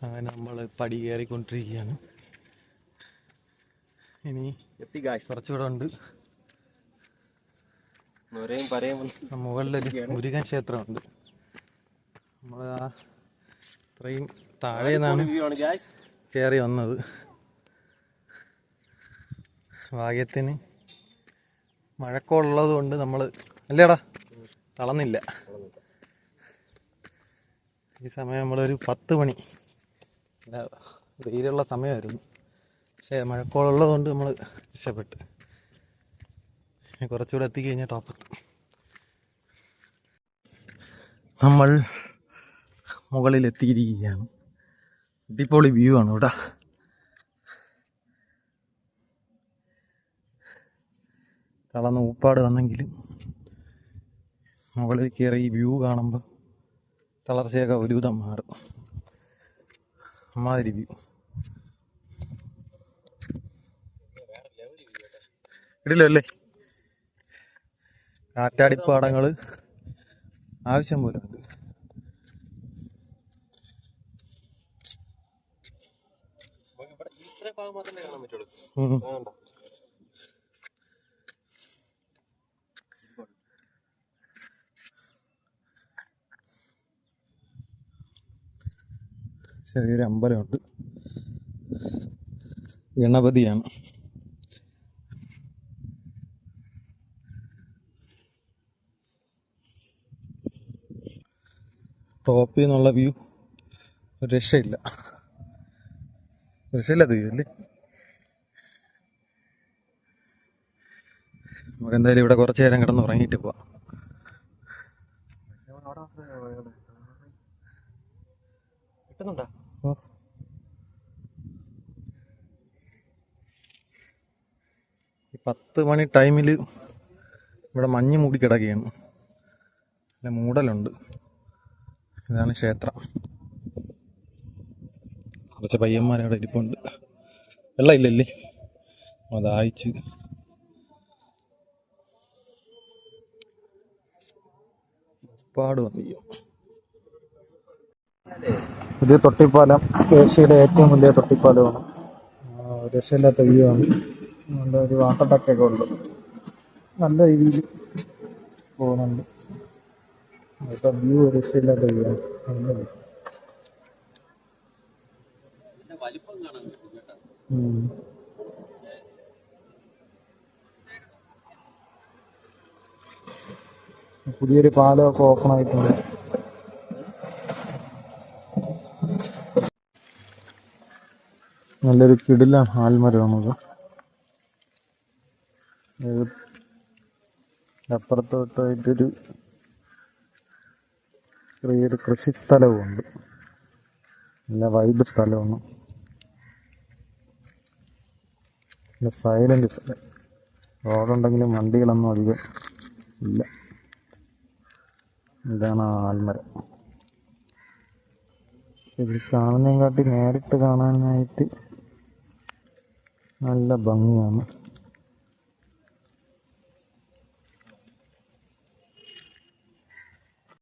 അങ്ങനെ നമ്മൾ പടി കയറിക്കൊണ്ടിരിക്കുകയാണ്. ഇനി കുറച്ചുകൂടെ ഉണ്ട്. മുകളിലൊരു മുരുകൻ ക്ഷേത്രമുണ്ട്. നമ്മൾ ആ ഇത്രയും താഴെ നിന്നാണ് കയറി വന്നത്. ഭാഗ്യത്തിന് മഴക്കമുള്ളത് കൊണ്ട് നമ്മൾ അല്ലേടാ തളർന്നില്ല. ഈ സമയം നമ്മളൊരു 10 മണി വെയിലുള്ള സമയമായിരുന്നു. പക്ഷേ മഴക്കോളുള്ളത് കൊണ്ട് നമ്മൾ രക്ഷപ്പെട്ട്. കുറച്ചുകൂടെ എത്തിക്കഴിഞ്ഞാൽ ടോപ്പെത്തും. നമ്മൾ മുകളിൽ എത്തിയിരിക്കുകയാണ്. അടിപൊളി വ്യൂ ആണ് ഇവിടെ. തളർന്ന് ഊപ്പാട് വന്നെങ്കിലും മുകളിൽ കയറി ഈ വ്യൂ കാണുമ്പോൾ തളർച്ചയൊക്കെ ഒരുവിധം മാറും. അമ്മാതിരി വ്യൂ. ഇടില്ലല്ലേ കാറ്റാടിപ്പാടങ്ങൾ ആവശ്യം പോലെ ഉണ്ട്. ചെറിയൊരു അമ്പലമുണ്ട്. ഗണപതിയാണ്. ടോപ്പിൽ നിന്നുള്ള വ്യൂ ഒരു രക്ഷയില്ല. വ്യൂ അല്ലേ. നമുക്ക് എന്തായാലും ഇവിടെ കുറച്ച് നേരം കിടന്ന് ഉറങ്ങിയിട്ട് പോവാം. കിട്ടുന്നുണ്ടോ? ഈ 10 മണി ടൈമിൽ ഇവിടെ മഞ്ഞ് മൂടി കിടക്കുകയാണ്. അല്ല മൂടലുണ്ട്. ഇതാണ് ക്ഷേത്രം. കുറച്ച് പയ്യന്മാരവിടെ ഇരിപ്പുണ്ട്. വെള്ളം ഇല്ലല്ലേ, അതായിച്ച്. പാട് വന്നിരിക്കും. ഇത് തൊട്ടിപ്പാലം, ഏഷ്യയിലെ ഏറ്റവും വലിയ തൊട്ടിപ്പാലമാണ്. രക്ഷയില്ലാത്ത വ്യൂ ആണ്. നല്ല ഒരു വാട്ടർ ടാക്കൊക്കെ ഉണ്ട്. നല്ല രീതിയിൽ പോകുന്നുണ്ട്. ഇപ്പം വ്യൂ രക്ഷയില്ലാത്ത വ്യൂ ആണ്. പുതിയൊരു പാലമൊക്കെ ഓപ്പൺ ആയിട്ടുണ്ട്. നല്ലൊരു കിടിലൻ ആൽമരമാണത്. അപ്പുറത്തോട്ടായിട്ടൊരു ചെറിയൊരു കൃഷി സ്ഥലവുമുണ്ട്. നല്ല വൈബ് സ്ഥലമാണ്. നല്ല സൈലന്റ് സ്ഥലം. റോഡുണ്ടെങ്കിലും വണ്ടികളൊന്നും അധികം ഇല്ല. ഇതാണ് ആൽമരം. ഇത് കാണുന്നതിനെക്കാട്ടി നേരിട്ട് കാണാനായിട്ട് നല്ല ഭംഗിയാണ്.